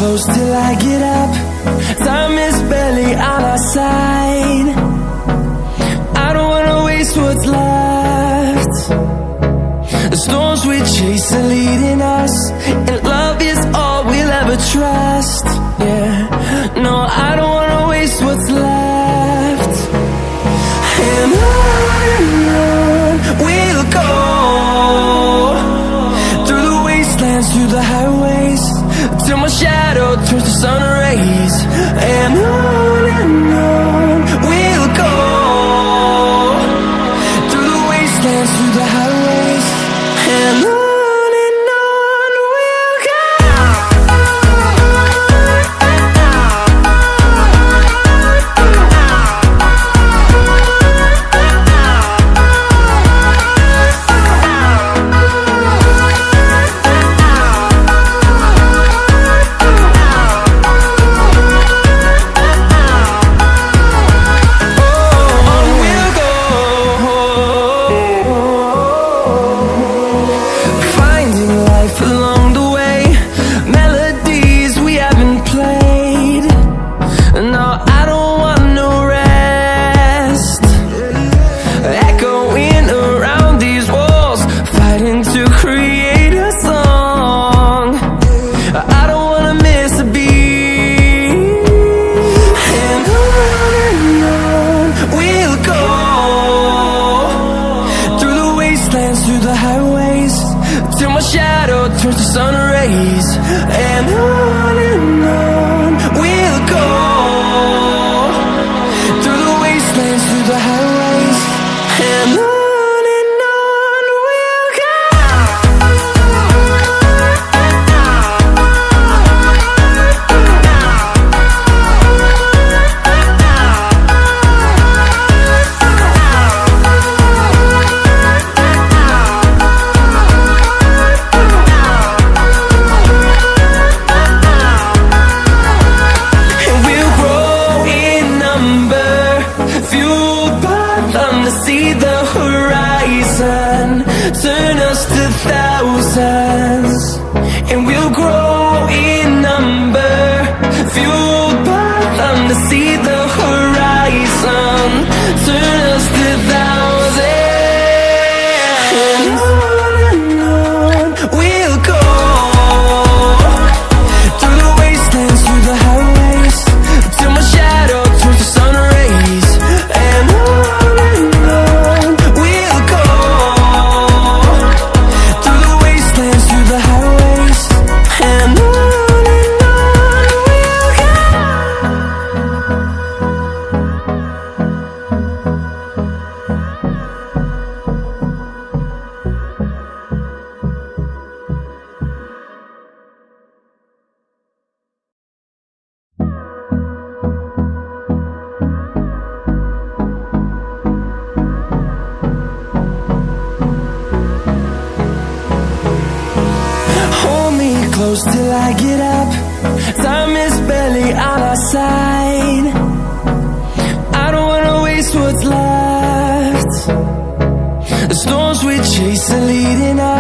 close till I get up. Time is barely on our side. I don't wanna waste what's left. The storms we chase are leading us, and love is all we'll ever trust. Yeah, no, I don't wanna waste what's left. And on we'll go, through the wastelands, through the highways, till my shadow turns to sun rays. And on we'll go, through the wastelands, through the highways, and on we'll go. Through the highways, till my shadow turns to sun rays. And on we'll go, through the wastelands, through the highways, and on we'll go. See the horizon turn us to thousands, and we'll grow in number, fueled by them. To see the horizon turn us to thousands, and on we'll go, through the wastelands, through the highways, till my shadow turns to sun rays. And close till I get up. Time is barely on our side. I don't wanna waste what's left. The storms we chase are leading us.